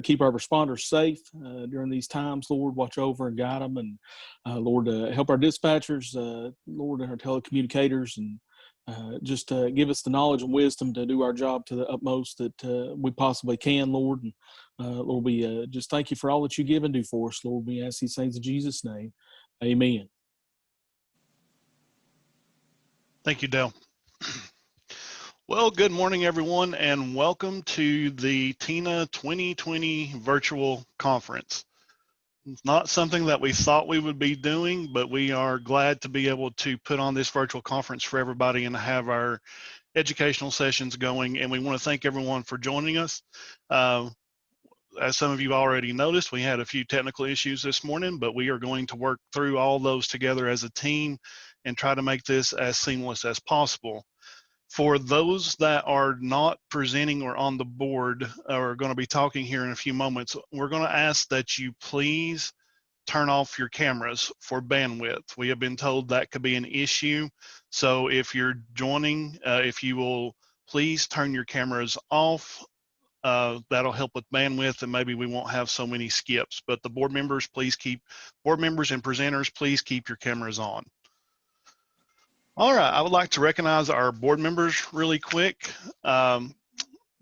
keep our responders safe during these times. Lord, watch over and guide them. And Lord, help our dispatchers, Lord, and our telecommunicators, and just give us the knowledge and wisdom to do our job to the utmost that we possibly can, Lord. And Lord, we just thank you for all that you give and do for us, Lord. We ask these things in Jesus' name. Amen. Thank you, Dale. Well, good morning, everyone, and welcome to the TENA 2020 virtual conference. It's not something that we thought we would be doing, but we are glad to be able to put on this virtual conference for everybody and have our educational sessions going. And we want to thank everyone for joining us. As some of you already noticed, we had a few technical issues this morning, but we are going to work through all those together as a team and try to make this as seamless as possible. For those that are not presenting or on the board or are going to be talking here in a few moments, we're going to ask that you please turn off your cameras for bandwidth. We have been told that could be an issue. So if you're joining, if you will please turn your cameras off, that'll help with bandwidth, and maybe we won't have so many skips. But the board members and presenters, please keep your cameras on. All right, I would like to recognize our board members really quick.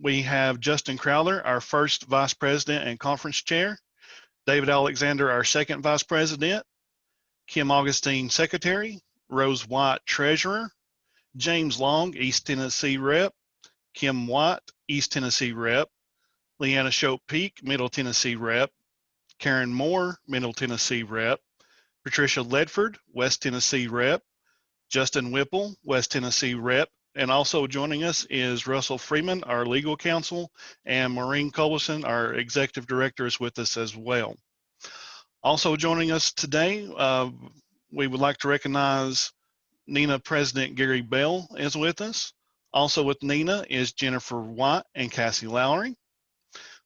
We have Justin Crowther, our first Vice President and Conference Chair, David Alexander, our second Vice President, Kim Augustine, Secretary, Rose White, Treasurer, James Long, East Tennessee Rep, Kim White, East Tennessee Rep, Leanna Shope-Peak, Middle Tennessee Rep, Karen Moore, Middle Tennessee Rep, Patricia Ledford, West Tennessee Rep, Justin Whipple, West Tennessee Rep, and also joining us is Russell Freeman, our legal counsel, and Maureen Culberson, our executive director, is with us as well. Also joining us today, we would like to recognize NENA President Gary Bell is with us. Also with NENA is Jennifer White and Cassie Lowry.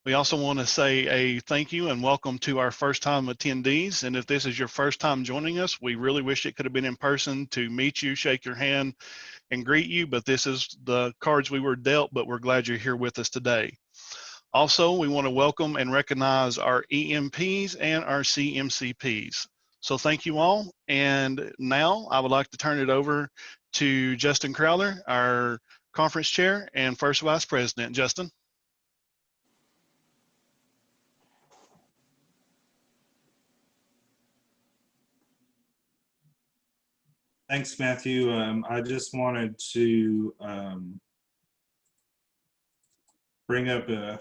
We also want to say a thank you and welcome to our first time attendees. And if this is your first time joining us, we really wish it could have been in person to meet you, shake your hand, and greet you. But this is the cards we were dealt, but we're glad you're here with us today. Also, we want to welcome and recognize our EMPs and our CMCPs. So thank you all. And now I would like to turn it over to Justin Crowther, our conference chair and first vice president. Justin. Thanks, Matthew. I just wanted to bring up a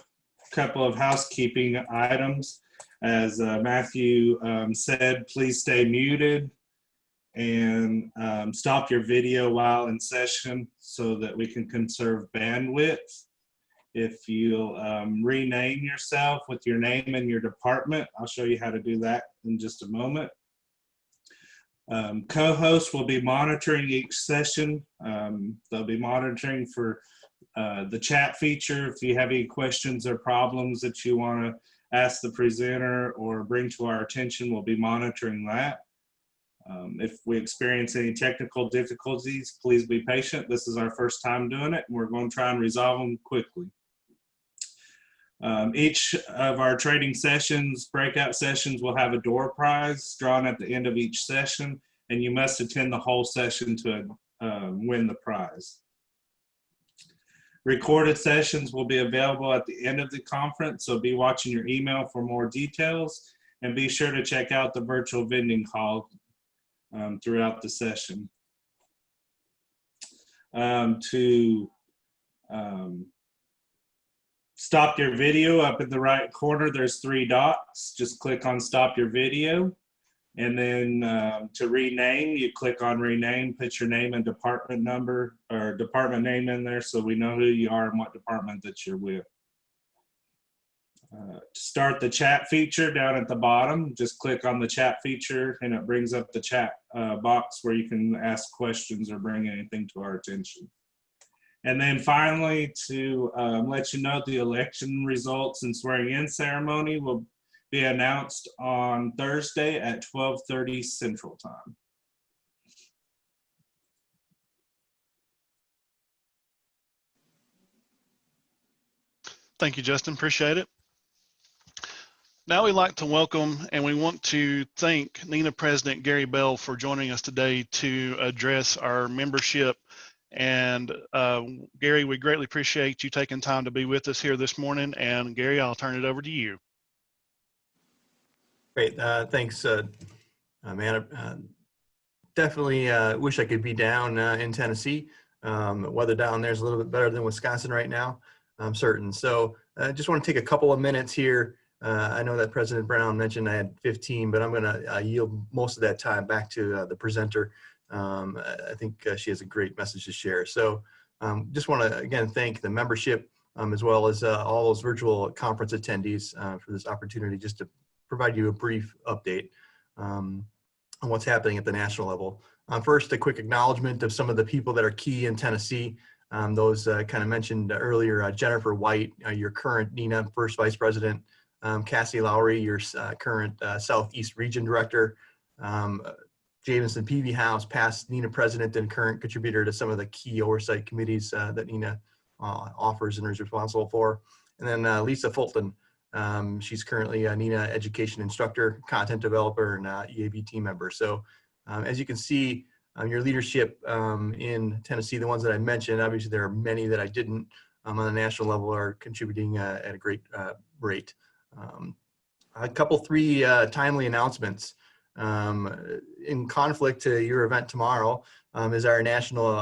couple of housekeeping items. As Matthew said, please stay muted and stop your video while in session so that we can conserve bandwidth. If you'll rename yourself with your name and your department, I'll show you how to do that in just a moment. Co-hosts will be monitoring each session. They'll be monitoring for the chat feature. If you have any questions or problems that you want to ask the presenter or bring to our attention, we'll be monitoring that. If we experience any technical difficulties, please be patient. This is our first time doing it, and we're going to try and resolve them quickly. Each of our trading sessions, breakout sessions, will have a door prize drawn at the end of each session, and you must attend the whole session to win the prize. Recorded sessions will be available at the end of the conference, so be watching your email for more details, and be sure to check out the virtual vending hall throughout the session. Stop your video, up in the right corner, there's 3 dots. Just click on stop your video. And then to rename, you click on rename, put your name and department number or department name in there so we know who you are and what department that you're with. To start the chat feature down at the bottom, just click on the chat feature and it brings up the chat box where you can ask questions or bring anything to our attention. And then finally, to let you know, the election results and swearing in ceremony will be announced on Thursday at 12:30 Central Time. Thank you, Justin. Appreciate it. Now we'd like to welcome and we want to thank NENA President Gary Bell for joining us today to address our membership. And Gary, we greatly appreciate you taking time to be with us here this morning. And Gary, I'll turn it over to you. Great, thanks, man. Definitely wish I could be down in Tennessee. Weather down there is a little bit better than Wisconsin right now, I'm certain. So I just want to take a couple of minutes here. I know that President Brown mentioned I had 15, but I'm going to yield most of that time back to the presenter. I think she has a great message to share. So just want to, again, thank the membership as well as all those virtual conference attendees for this opportunity just to provide you a brief update on what's happening at the national level. First, a quick acknowledgement of some of the people that are key in Tennessee. Those kind of mentioned earlier, Jennifer White, your current NENA First Vice President, Cassie Lowry, your current Southeast Region Director, Jameson Peavy-House, past NENA President and current contributor to some of the key oversight committees that NENA offers and is responsible for. And then Lisa Fulton, she's currently a NENA Education Instructor, Content Developer, and EAB team member. So as you can see, your leadership in Tennessee, the ones that I mentioned, obviously there are many that I didn't on the national level are contributing at a great rate. Three timely announcements. In conflict to your event tomorrow is our national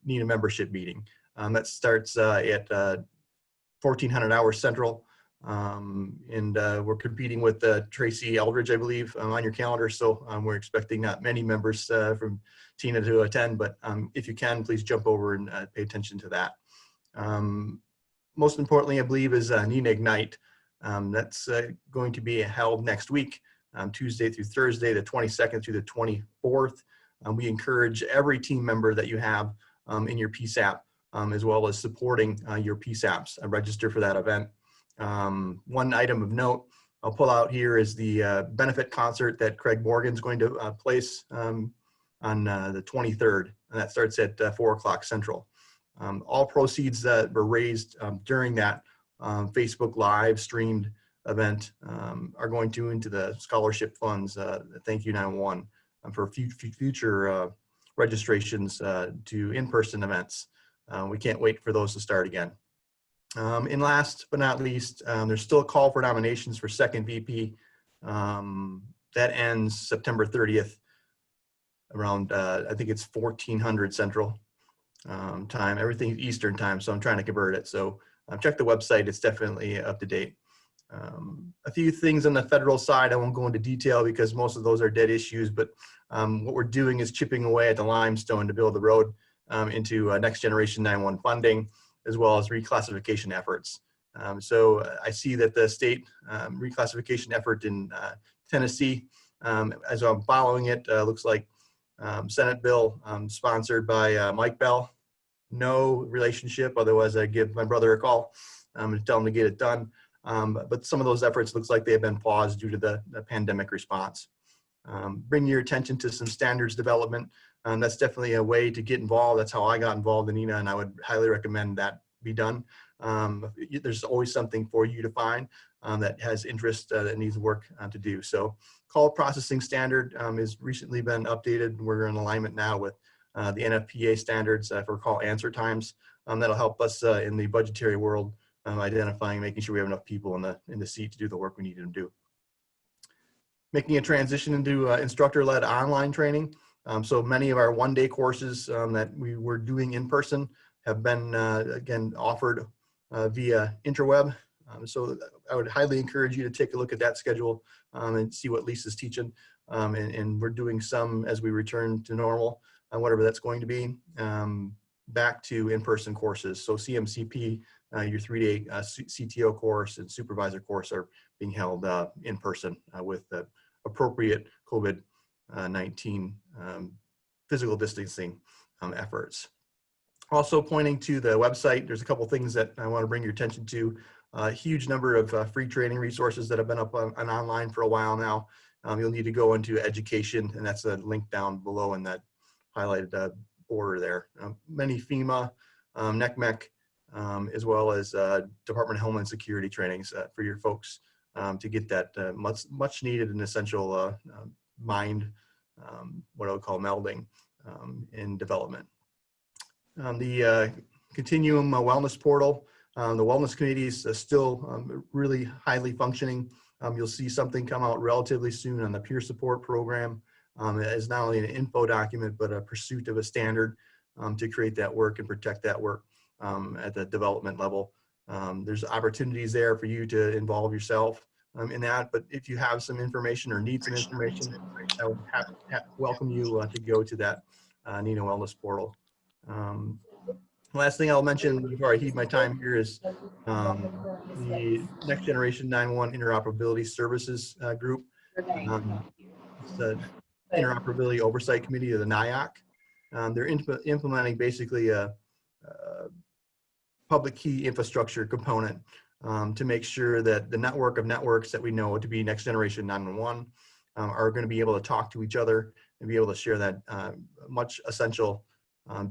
NENA membership meeting. That starts at 1400 hours Central. We're competing with Tracy Eldridge, I believe, on your calendar. So we're expecting not many members from TENA to attend, but if you can, please jump over and pay attention to that. Most importantly, I believe, is NENA Ignite. That's going to be held next week, Tuesday through Thursday, the 22nd through the 24th. We encourage every team member that you have in your PSAP, as well as supporting your PSAPs, register for that event. One item of note I'll pull out here is the benefit concert that Craig Morgan's going to place on the 23rd, and that starts at 4 o'clock Central. All proceeds that were raised during that Facebook Live streamed event are going into the scholarship funds, Thank You 911, for future registrations to in-person events. We can't wait for those to start again. And last but not least, there's still a call for nominations for second VP. That ends September 30th around, I think it's 1400 Central time. Everything's Eastern time, so I'm trying to convert it. So check the website, it's definitely up to date. A few things on the federal side, I won't go into detail because most of those are dead issues, but what we're doing is chipping away at the limestone to build the road into next generation 911 funding, as well as reclassification efforts. So I see that the state reclassification effort in Tennessee, as I'm following it, looks like Senate bill sponsored by Mike Bell. No relationship, otherwise I give my brother a call and tell him to get it done. But some of those efforts looks like they have been paused due to the pandemic response. Bring your attention to some standards development. That's definitely a way to get involved. That's how I got involved in NENA, and I would highly recommend that be done. There's always something for you to find that has interest that needs work to do. So call processing standard has recently been updated. We're in alignment now with the NFPA standards for call answer times. That'll help us in the budgetary world, identifying, making sure we have enough people in the seat to do the work we need to do. Making a transition into instructor-led online training. So many of our one-day courses that we were doing in person have been, again, offered via interweb. So I would highly encourage you to take a look at that schedule and see what Lisa's teaching. And we're doing some as we return to normal, whatever that's going to be, back to in-person courses. So CMCP, your 3-day CTO course and supervisor course are being held in person with appropriate COVID-19 physical distancing efforts. Also pointing to the website, there's a couple things that I want to bring your attention to. A huge number of free training resources that have been up on online for a while now. You'll need to go into education, and that's a link down below in that highlighted border there. Many FEMA, NECMEC, as well as Department of Homeland Security trainings for your folks to get that much needed and essential mind, what I would call melding in development. The Continuum Wellness Portal, the Wellness Committee is still really highly functioning. You'll see something come out relatively soon on the peer support program. As not only an info document, but a pursuit of a standard to create that work and protect that work at the development level. There's opportunities there for you to involve yourself in that, but if you have some information or need some information, I would welcome you to go to that NENA Wellness Portal. Last thing I'll mention before I heed my time here is the Next Generation 911 Interoperability Services Group. It's the Interoperability Oversight Committee of the NIOC. They're implementing basically a public key infrastructure component to make sure that the network of networks that we know to be Next Generation 911 are going to be able to talk to each other and be able to share that much essential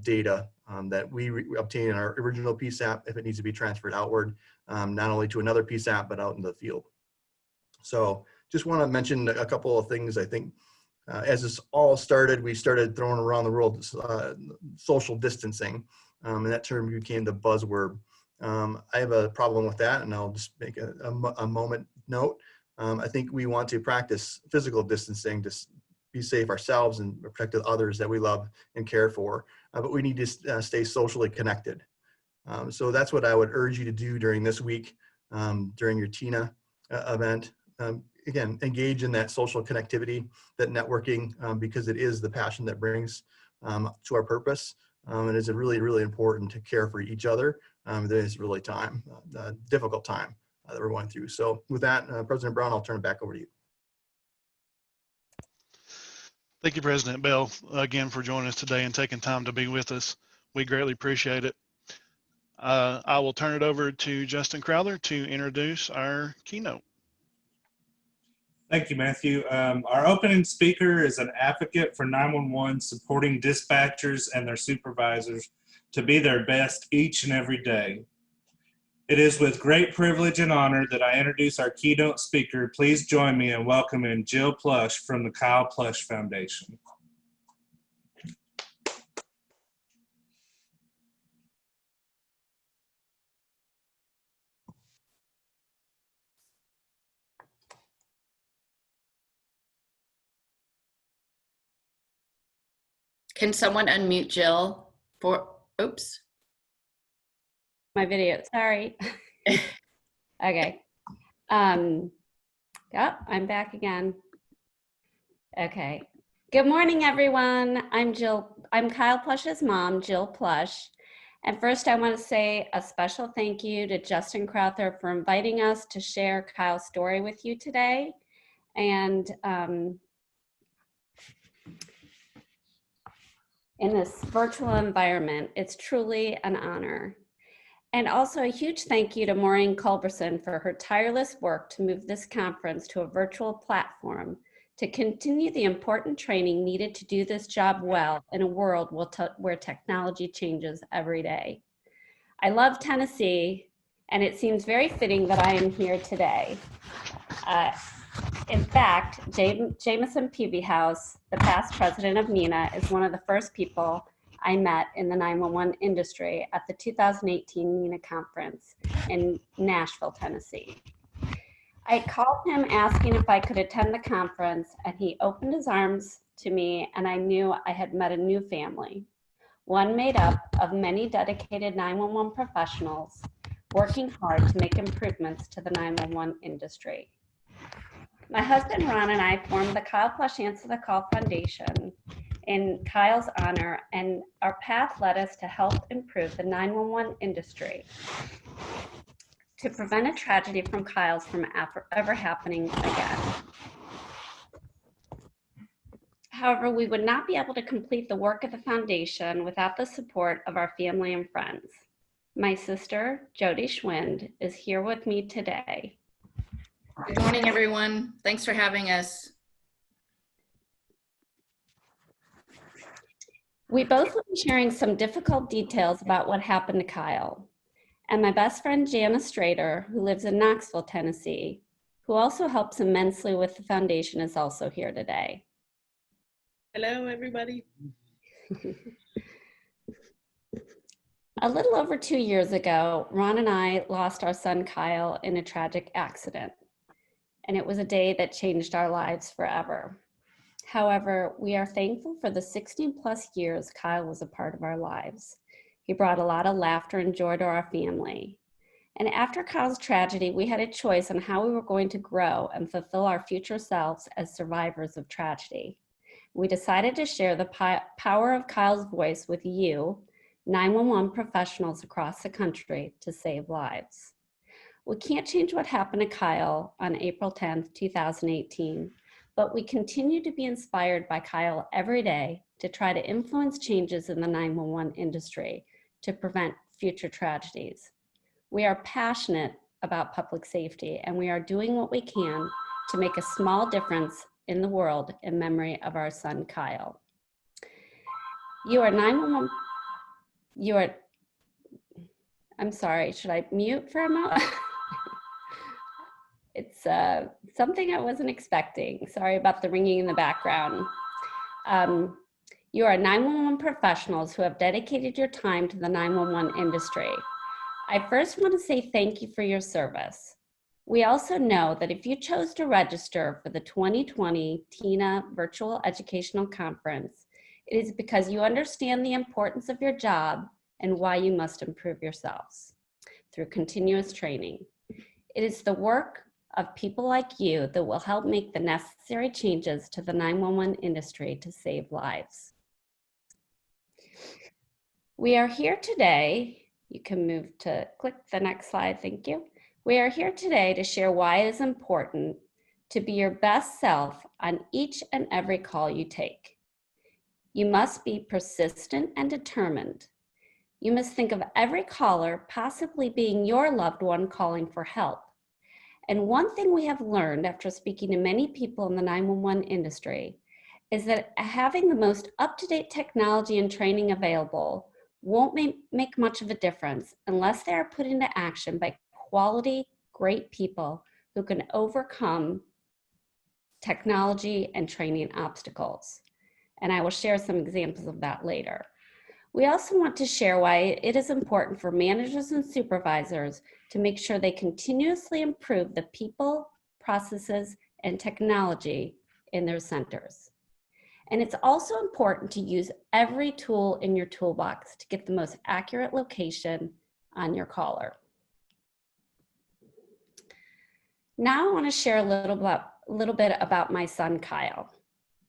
data that we obtain in our original PSAP if it needs to be transferred outward, not only to another PSAP, but out in the field. So just want to mention a couple of things. I think as this all started, we started throwing around the world social distancing, and that term became the buzzword. I have a problem with that, and I'll just make a moment note. I think we want to practice physical distancing to be safe ourselves and protect others that we love and care for, but we need to stay socially connected. So that's what I would urge you to do during this week, during your TENA event. Again, engage in that social connectivity, that networking, because it is the passion that brings to our purpose. It is really, really important to care for each other. There is really difficult time that we're going through. So with that, President Brown, I'll turn it back over to you. Thank you, President Bell, again for joining us today and taking time to be with us. We greatly appreciate it. I will turn it over to Justin Crowther to introduce our keynote. Thank you, Matthew. Our opening speaker is an advocate for 911, supporting dispatchers and their supervisors to be their best each and every day. It is with great privilege and honor that I introduce our keynote speaker. Please join me in welcoming Jill Plush from the Kyle Plush Foundation. Can someone unmute Jill for, oops. My video, sorry. Okay. Yeah, I'm back again. Okay. Good morning, everyone. I'm Kyle Plush's mom, Jill Plush. And first I want to say a special thank you to Justin Crowther for inviting us to share Kyle's story with you today. And in this virtual environment, it's truly an honor. And also a huge thank you to Maureen Culberson for her tireless work to move this conference to a virtual platform to continue the important training needed to do this job well in a world where technology changes every day. I love Tennessee, and it seems very fitting that I am here today. In fact, Jameson Peavyhouse, the past president of NENA, is one of the first people I met in the 911 industry at the 2018 NENA conference in Nashville, Tennessee. I called him asking if I could attend the conference, and he opened his arms to me, and I knew I had met a new family, one made up of many dedicated 911 professionals working hard to make improvements to the 911 industry. My husband Ron and I formed the Kyle Plush Answer the Call Foundation in Kyle's honor, and our path led us to help improve the 911 industry to prevent a tragedy from Kyle's from ever happening again. However, we would not be able to complete the work of the foundation without the support of our family and friends. My sister, Jody Schwind, is here with me today. Good morning, everyone. Thanks for having us. We both will be sharing some difficult details about what happened to Kyle. And my best friend, Jana Strader, who lives in Knoxville, Tennessee, who also helps immensely with the foundation, is also here today. Hello, everybody. A little over 2 years ago, Ron and I lost our son Kyle in a tragic accident, and it was a day that changed our lives forever. However, we are thankful for the 16 plus years Kyle was a part of our lives. He brought a lot of laughter and joy to our family. And after Kyle's tragedy, we had a choice on how we were going to grow and fulfill our future selves as survivors of tragedy. We decided to share the power of Kyle's voice with you, 911 professionals across the country, to save lives. We can't change what happened to Kyle on April 10th, 2018, but we continue to be inspired by Kyle every day to try to influence changes in the 911 industry to prevent future tragedies. We are passionate about public safety, and we are doing what we can to make a small difference in the world in memory of our son, Kyle. You are 911, I'm sorry, should I mute for a moment? It's something I wasn't expecting. Sorry about the ringing in the background. You are 911 professionals who have dedicated your time to the 911 industry. I first want to say thank you for your service. We also know that if you chose to register for the 2020 TENA Virtual Educational Conference, it is because you understand the importance of your job and why you must improve yourselves through continuous training. It is the work of people like you that will help make the necessary changes to the 911 industry to save lives. We are here today. You can move to click the next slide, thank you. We are here today to share why it is important to be your best self on each and every call you take. You must be persistent and determined. You must think of every caller possibly being your loved one calling for help. And one thing we have learned after speaking to many people in the 911 industry is that having the most up-to-date technology and training available won't make much of a difference unless they are put into action by quality, great people who can overcome technology and training obstacles. And I will share some examples of that later. We also want to share why it is important for managers and supervisors to make sure they continuously improve the people, processes, and technology in their centers. And it's also important to use every tool in your toolbox to get the most accurate location on your caller. Now I want to share a little bit about my son, Kyle.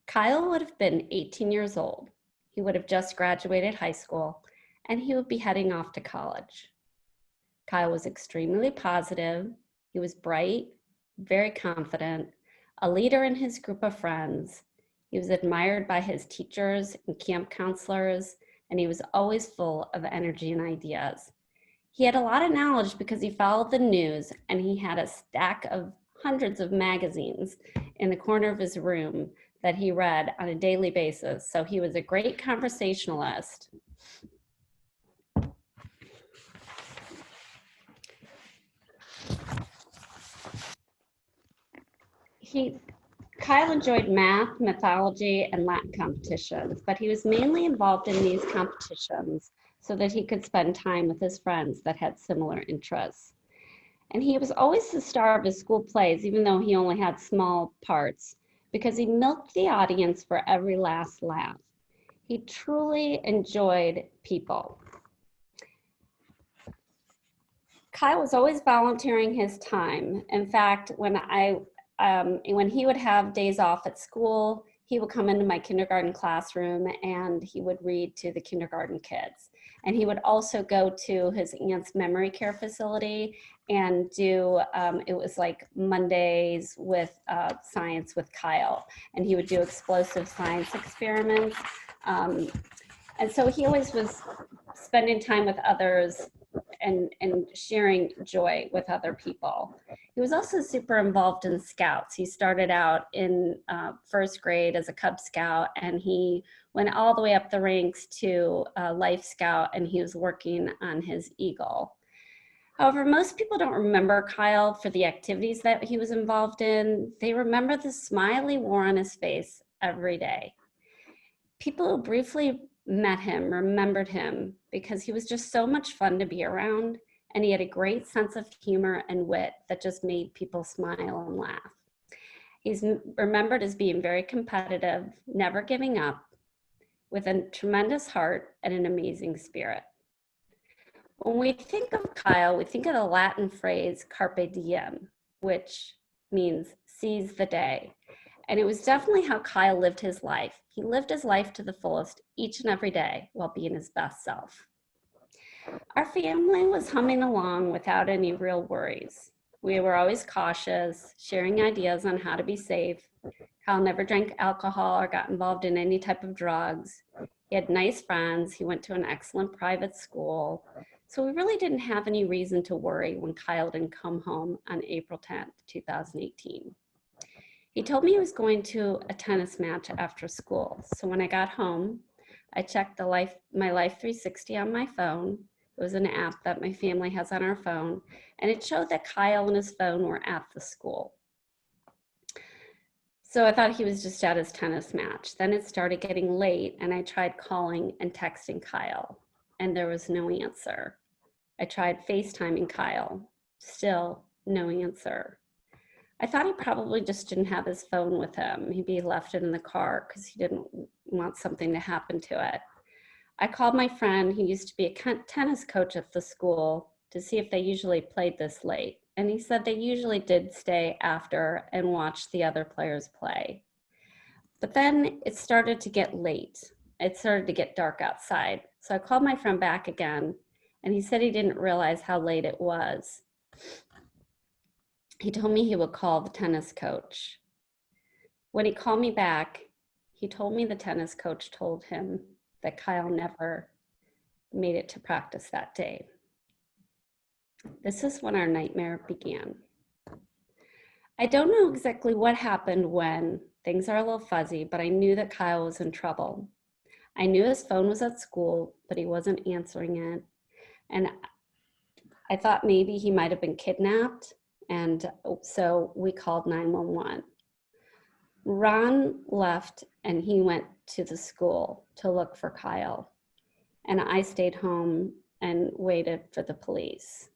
Kyle would have been 18 years old. He would have just graduated high school, and he would be heading off to college. Kyle was extremely positive. He was bright, very confident, a leader in his group of friends. He was admired by his teachers and camp counselors, and he was always full of energy and ideas. He had a lot of knowledge because he followed the news, and he had a stack of hundreds of magazines in the corner of his room that he read on a daily basis. So he was a great conversationalist. Kyle enjoyed math, mythology, and Latin competitions, but he was mainly involved in these competitions so that he could spend time with his friends that had similar interests. And he was always the star of his school plays, even though he only had small parts, because he milked the audience for every last laugh. He truly enjoyed people. Kyle was always volunteering his time. In fact, when he would have days off at school, he would come into my kindergarten classroom and he would read to the kindergarten kids. And he would also go to his aunt's memory care facility and do, it was like Mondays with science with Kyle. And he would do explosive science experiments. And so he always was spending time with others and sharing joy with other people. He was also super involved in Scouts. He started out in first grade as a Cub Scout, and he went all the way up the ranks to Life Scout, and he was working on his Eagle. However, most people don't remember Kyle for the activities that he was involved in. They remember the smile he wore on his face every day. People who briefly met him remembered him because he was just so much fun to be around, and he had a great sense of humor and wit that just made people smile and laugh. He's remembered as being very competitive, never giving up, with a tremendous heart and an amazing spirit. When we think of Kyle, we think of the Latin phrase carpe diem, which means seize the day. And it was definitely how Kyle lived his life. He lived his life to the fullest each and every day while being his best self. Our family was humming along without any real worries. We were always cautious, sharing ideas on how to be safe. Kyle never drank alcohol or got involved in any type of drugs. He had nice friends. He went to an excellent private school. So we really didn't have any reason to worry when Kyle didn't come home on April 10th, 2018. He told me he was going to a tennis match after school. So when I got home, I checked my Life 360 on my phone. It was an app that my family has on our phone, and it showed that Kyle and his phone were at the school. So I thought he was just at his tennis match. Then it started getting late, and I tried calling and texting Kyle, and there was no answer. I tried FaceTiming Kyle, still no answer. I thought he probably just didn't have his phone with him. Maybe he left it in the car because he didn't want something to happen to it. I called my friend who used to be a tennis coach at the school to see if they usually played this late. And he said they usually did stay after and watch the other players play. But then it started to get late. It started to get dark outside. So I called my friend back again, and he said he didn't realize how late it was. He told me he would call the tennis coach. When he called me back, he told me the tennis coach told him that Kyle never made it to practice that day. This is when our nightmare began. I don't know exactly what happened when. Things are a little fuzzy, but I knew that Kyle was in trouble. I knew his phone was at school, but he wasn't answering it. And I thought maybe he might have been kidnapped. And so we called 911. Ron left and he went to the school to look for Kyle. And I stayed home and waited for the police.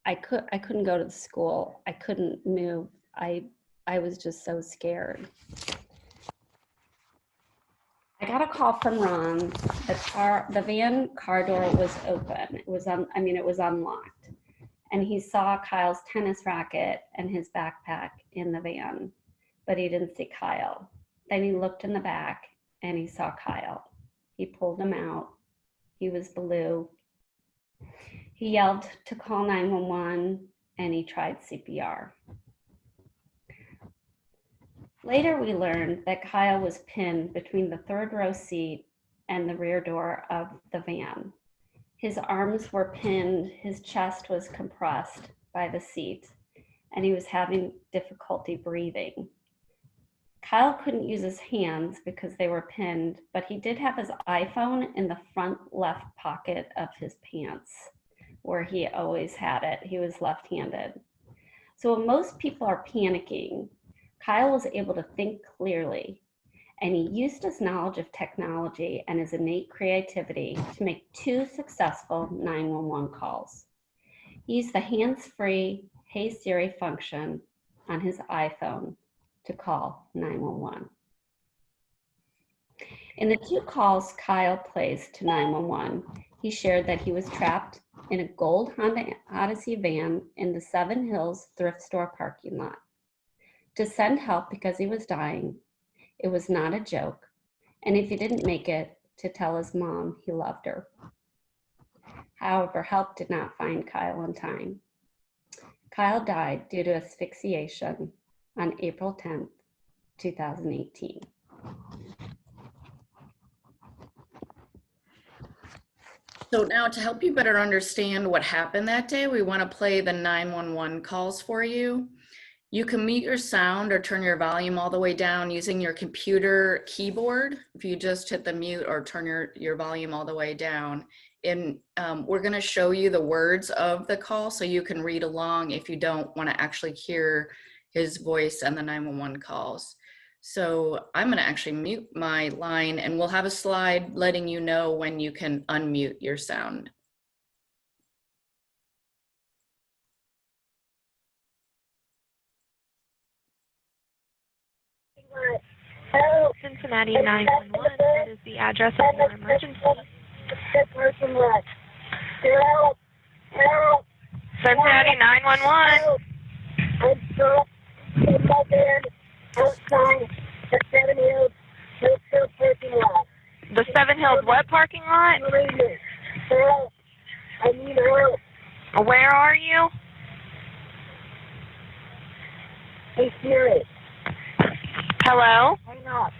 I couldn't go to the school. I couldn't move. I was just so scared. I got a call from Ron. The van car door was open. It was unlocked. And he saw Kyle's tennis racket and his backpack in the van, but he didn't see Kyle. Then he looked in the back and he saw Kyle. He pulled him out. He was blue. He yelled to call 911 and he tried CPR. Later, we learned that Kyle was pinned between the third row seat and the rear door of the van. His arms were pinned, his chest was compressed by the seat, and he was having difficulty breathing. Kyle couldn't use his hands because they were pinned, but he did have his iPhone in the front left pocket of his pants, where he always had it. He was left-handed. So when most people are panicking, Kyle was able to think clearly, and he used his knowledge of technology and his innate creativity to make 2 successful 911 calls. He used the hands-free Hey Siri function on his iPhone to call 911. In the 2 calls Kyle placed to 911, he shared that he was trapped in a gold Honda Odyssey van in the Seven Hills thrift store parking lot. To send help because he was dying, it was not a joke, and if he didn't make it, to tell his mom he loved her. However, help did not find Kyle in time. Kyle died due to asphyxiation on April 10th, 2018. So now to help you better understand what happened that day, we want to play the 911 calls for you. You can mute your sound or turn your volume all the way down using your computer keyboard. If you just hit the mute or turn your volume all the way down, we're going to show you the words of the call so you can read along if you don't want to actually hear his voice and the 911 calls. So I'm going to actually mute my line, and we'll have a slide letting you know when you can unmute your sound. Hello, Cincinnati 911. What is the address of your emergency? Cincinnati 911. I'm stuck in my van outside the 7 Hills parking lot. The 7 Hills what parking lot? Help. I need help. Where are you? Hey Siri. Hello? Hang on.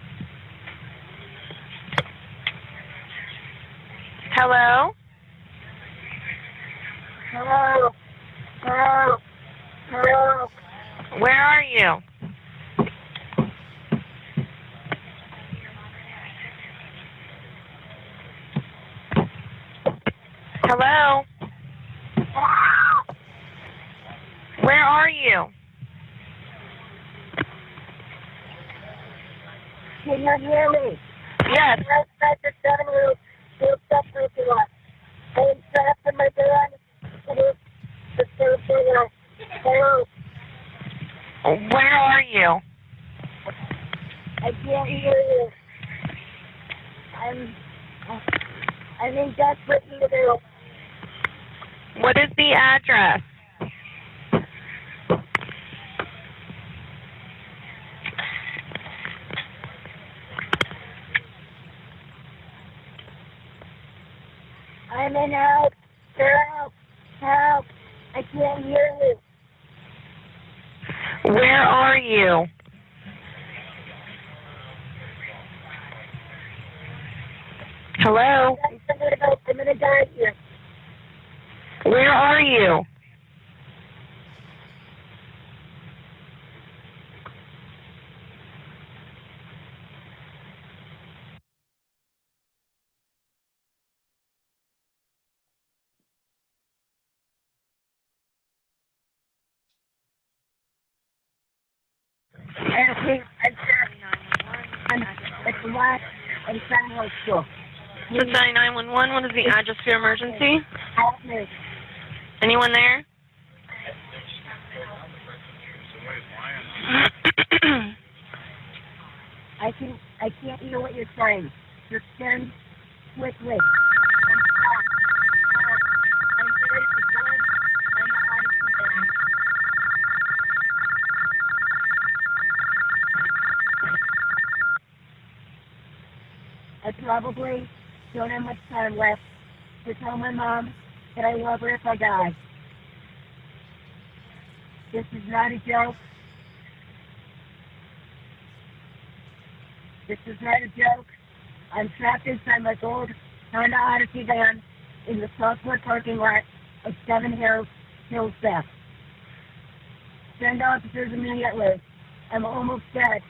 Hello? Hello. Hello. Hello. Where are you? Hello? Where are you? Can you hear me? Yes. Outside the 7 Hills parking lot. I am trapped in my van. The parking lot. Hello. Where are you? I can't hear you. I'm in desperate need of help. What is the address? I'm in help. Help. Help. I can't hear you. Where are you? Hello? I'm gonna die here. Where are you? It's the last and final school. Cincinnati 911, what is the address for your emergency? Help me. Anyone there? I can't hear what you're saying. Just send quickly. I'm stuck. Help. I'm ready to go in. I'm out of the van. I probably don't have much time left to tell my mom that I love her if I die. This is not a joke. This is not a joke. I'm trapped inside my gold Honda Odyssey van in the Southwood parking lot of 7 Hills Beth. Send officers immediately. I'm almost dead.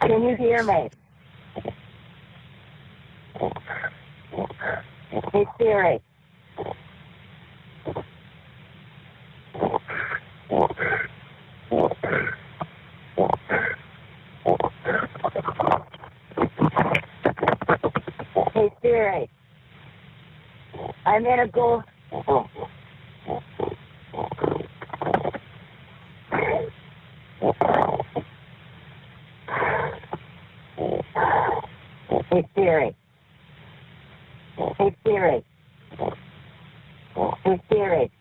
Can you hear me? Hey Siri. Hey Siri. I'm in a gold. Hey Siri. Hey Siri. Hey Siri.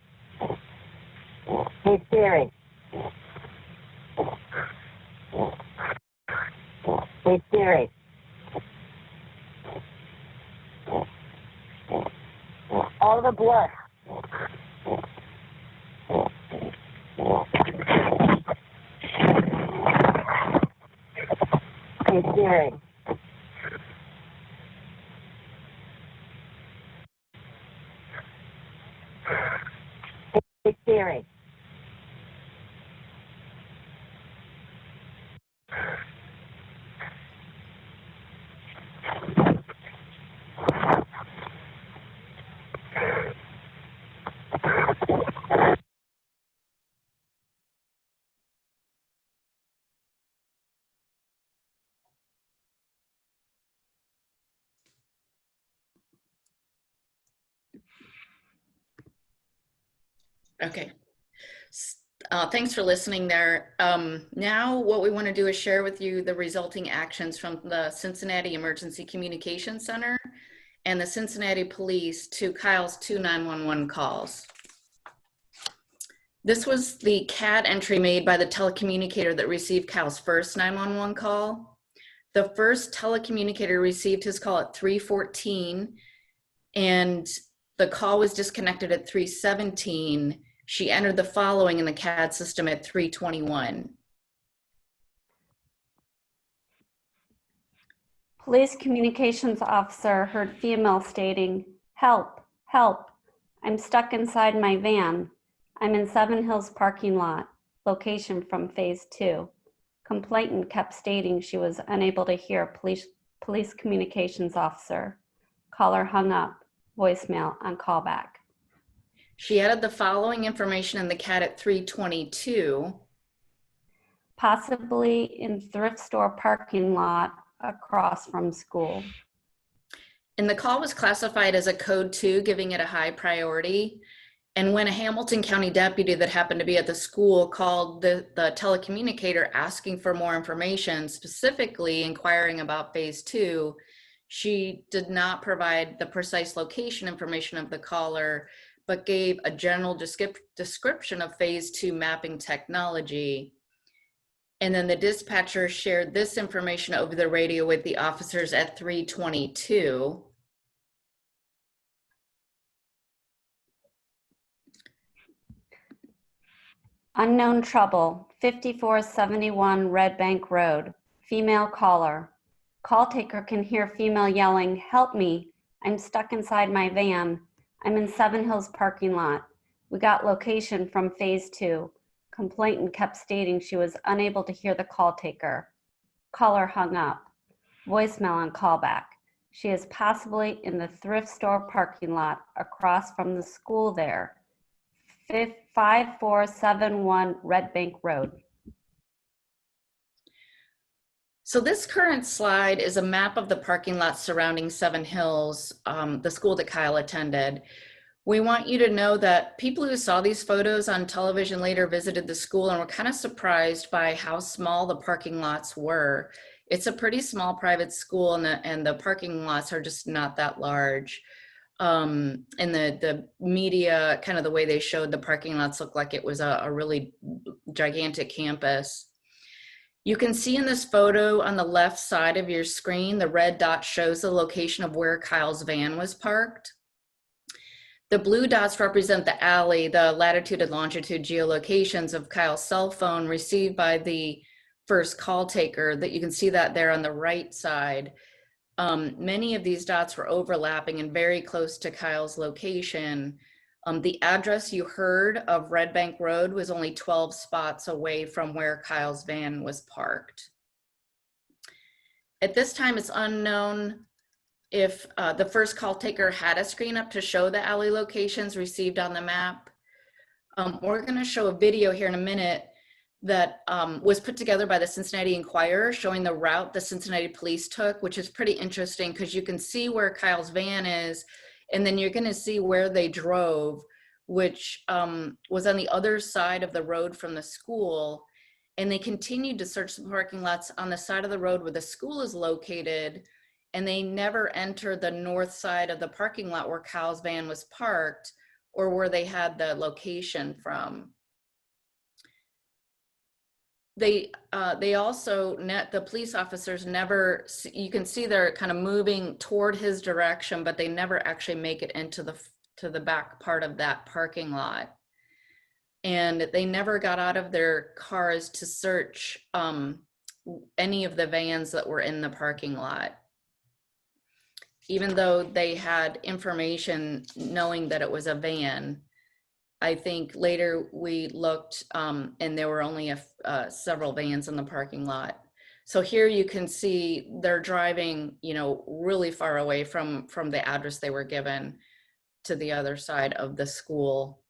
Hey Siri. Hey Siri. All the blood. Hey Siri. Okay. Thanks for listening there. Now what we want to do is share with you the resulting actions from the Cincinnati Emergency Communication Center and the Cincinnati Police to Kyle's 2 911 calls. This was the CAD entry made by the telecommunicator that received Kyle's first 911 call. The first telecommunicator received his call at 3:14, and the call was disconnected at 3:17. She entered the following in the CAD system at 3:21. Police communications officer heard female stating, "Help, help, I'm stuck inside my van. I'm in Seven Hills parking lot, location from phase 2. Complainant kept stating she was unable to hear police communications officer. Caller hung up, voicemail on callback. She added the following information in the CAD at 3:22. Possibly in thrift store parking lot across from school. And the call was classified as a code 2, giving it a high priority. And when a Hamilton County deputy that happened to be at the school called the telecommunicator asking for more information, specifically inquiring about phase 2, she did not provide the precise location information of the caller, but gave a general description of phase 2 mapping technology. And then the dispatcher shared this information over the radio with the officers at 3:22. Unknown trouble, 5471 Red Bank Road, female caller. Call taker can hear female yelling, "Help me, I'm stuck inside my van. I'm in Seven Hills parking lot. We got location from phase 2. Complainant kept stating she was unable to hear the call taker. Caller hung up. Voicemail on callback. She is possibly in the thrift store parking lot across from the school there. 5471 Red Bank Road." So this current slide is a map of the parking lot surrounding Seven Hills, the school that Kyle attended. We want you to know that people who saw these photos on television later visited the school and were kind of surprised by how small the parking lots were. It's a pretty small private school, and the parking lots are just not that large. And the media, kind of the way they showed the parking lots, looked like it was a really gigantic campus. You can see in this photo on the left side of your screen, the red dot shows the location of where Kyle's van was parked. The blue dots represent the alley, the latitude and longitude geolocations of Kyle's cell phone received by the first call taker. That you can see that there on the right side. Many of these dots were overlapping and very close to Kyle's location. The address you heard of Red Bank Road was only 12 spots away from where Kyle's van was parked. At this time, it's unknown if the first call taker had a screen up to show the alley locations received on the map. We're going to show a video here in a minute that was put together by the Cincinnati Enquirer showing the route the Cincinnati police took, which is pretty interesting because you can see where Kyle's van is, and then you're going to see where they drove, which was on the other side of the road from the school. And they continued to search the parking lots on the side of the road where the school is located, and they never entered the north side of the parking lot where Kyle's van was parked or where they had the location from. They also, the police officers never, you can see they're kind of moving toward his direction, but they never actually make it into the back part of that parking lot. And they never got out of their cars to search any of the vans that were in the parking lot, even though they had information knowing that it was a van. I think later we looked and there were only several vans in the parking lot. So here you can see they're driving, really far away from the address they were given to the other side of the school.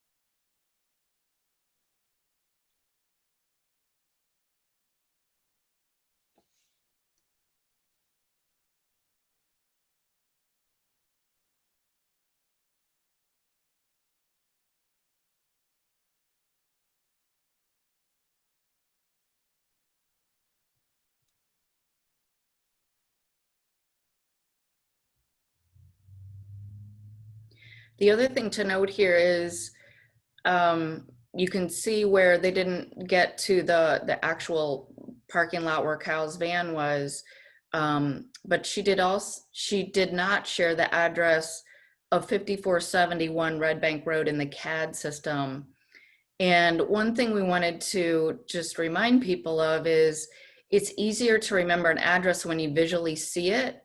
The other thing to note here is you can see where they didn't get to the actual parking lot where Kyle's van was, but she did not share the address of 5471 Red Bank Road in the CAD system. And one thing we wanted to just remind people of is it's easier to remember an address when you visually see it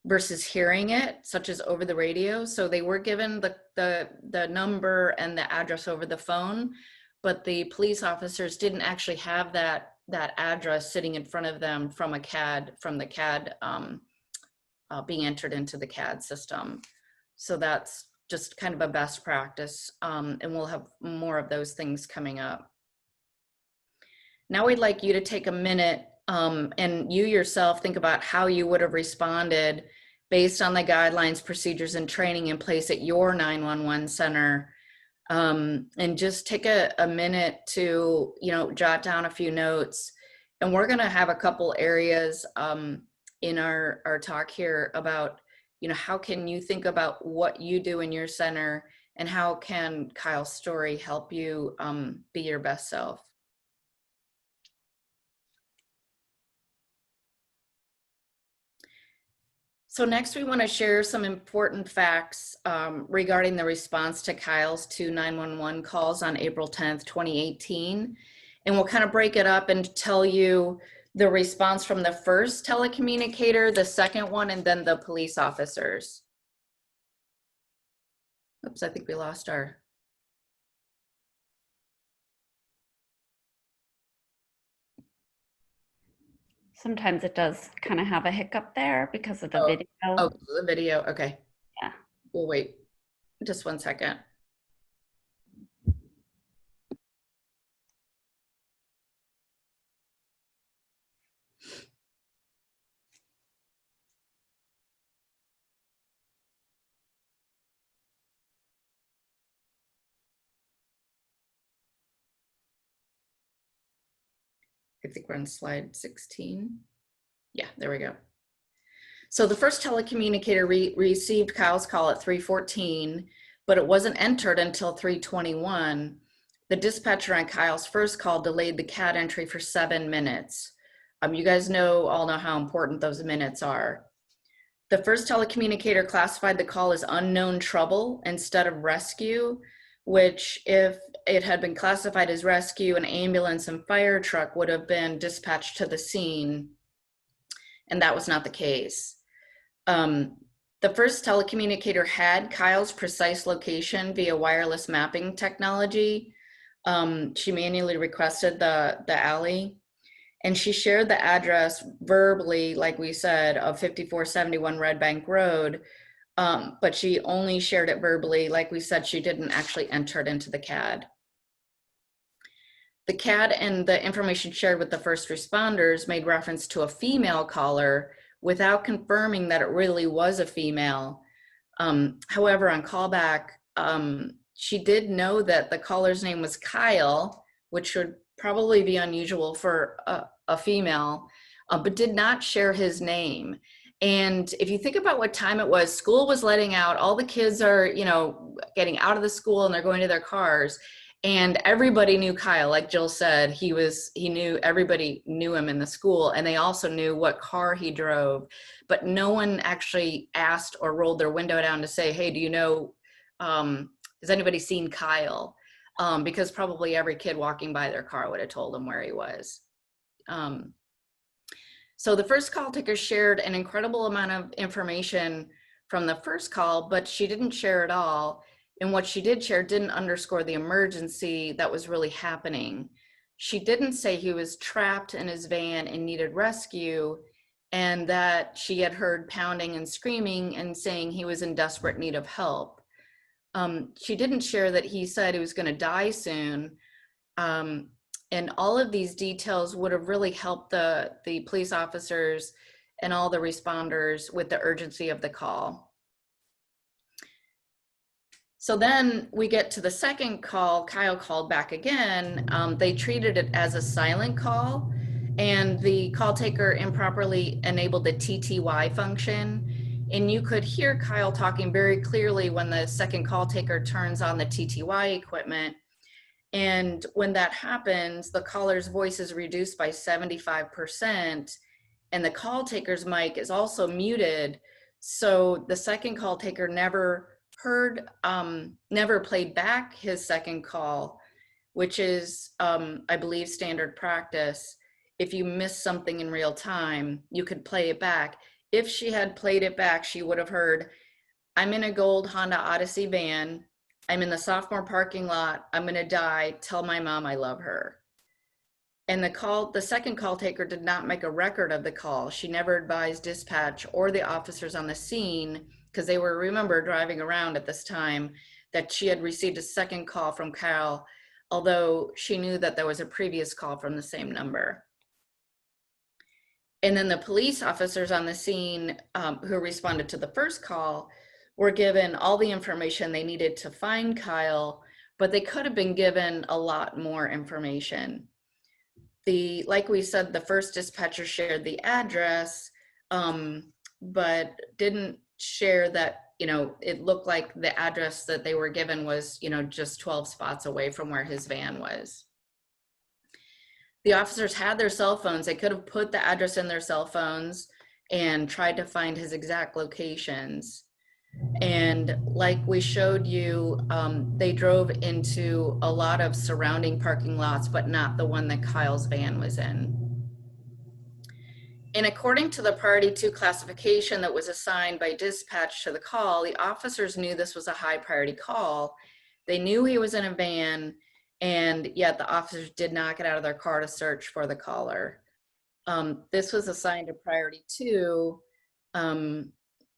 versus hearing it, such as over the radio. So they were given the number and the address over the phone, but the police officers didn't actually have that address sitting in front of them from the CAD being entered into the CAD system. So that's just kind of a best practice, and we'll have more of those things coming up. Now we'd like you to take a minute and you yourself think about how you would have responded based on the guidelines, procedures, and training in place at your 911 center. And just take a minute to, jot down a few notes. And we're gonna have a couple areas in our talk here about, how can you think about what you do in your center, and how can Kyle's story help you be your best self? So next we want to share some important facts regarding the response to Kyle's 2 911 calls on April 10th, 2018. And we'll kind of break it up and tell you the response from the first telecommunicator, the second one, and then the police officers. Oops, I think we lost our. Sometimes it does kind of have a hiccup there because of the video. Oh, the video, okay. Yeah. We'll wait just 1 second. I think we're on slide 16. Yeah, there we go. So the first telecommunicator received Kyle's call at 3:14, but it wasn't entered until 3:21. The dispatcher on Kyle's first call delayed the CAD entry for 7 minutes. You guys all know how important those minutes are. The first telecommunicator classified the call as unknown trouble instead of rescue, which if it had been classified as rescue, an ambulance and fire truck would have been dispatched to the scene, and that was not the case. The first telecommunicator had Kyle's precise location via wireless mapping technology. She manually requested the alley, and she shared the address verbally, like we said, of 5471 Red Bank Road, but she only shared it verbally. Like we said, she didn't actually enter it into the CAD. The CAD and the information shared with the first responders made reference to a female caller without confirming that it really was a female. However, on callback, she did know that the caller's name was Kyle, which would probably be unusual for a female, but did not share his name. And if you think about what time it was, school was letting out, all the kids are, getting out of the school and they're going to their cars. And everybody knew Kyle, like Jill said, everybody knew him in the school, and they also knew what car he drove, but no one actually asked or rolled their window down to say, hey, do you know, has anybody seen Kyle? Because probably every kid walking by their car would have told them where he was. So the first call taker shared an incredible amount of information from the first call, but she didn't share it all. And what she did share didn't underscore the emergency that was really happening. She didn't say he was trapped in his van and needed rescue, and that she had heard pounding and screaming and saying he was in desperate need of help. She didn't share that he said he was going to die soon. And all of these details would have really helped the police officers and all the responders with the urgency of the call. So then we get to the second call. Kyle called back again. They treated it as a silent call, and the call taker improperly enabled the TTY function. And you could hear Kyle talking very clearly when the second call taker turns on the TTY equipment. And when that happens, the caller's voice is reduced by 75%, and the call taker's mic is also muted. So the second call taker never heard, never played back his second call, which is, I believe, standard practice. If you miss something in real time, you could play it back. If she had played it back, she would have heard, "I'm in a gold Honda Odyssey van. I'm in the sophomore parking lot. I'm gonna die. Tell my mom I love her." And the second call taker did not make a record of the call. She never advised dispatch or the officers on the scene, because they were, remember, driving around at this time, that she had received a second call from Kyle, although she knew that there was a previous call from the same number. And then the police officers on the scene who responded to the first call were given all the information they needed to find Kyle, but they could have been given a lot more information. Like we said, the first dispatcher shared the address, but didn't share that, it looked like the address that they were given was, just 12 spots away from where his van was. The officers had their cell phones. They could have put the address in their cell phones and tried to find his exact locations. And like we showed you, they drove into a lot of surrounding parking lots, but not the one that Kyle's van was in. And according to the priority 2 classification that was assigned by dispatch to the call, the officers knew this was a high priority call. They knew he was in a van, and yet the officers did not get out of their car to search for the caller. This was assigned to priority 2.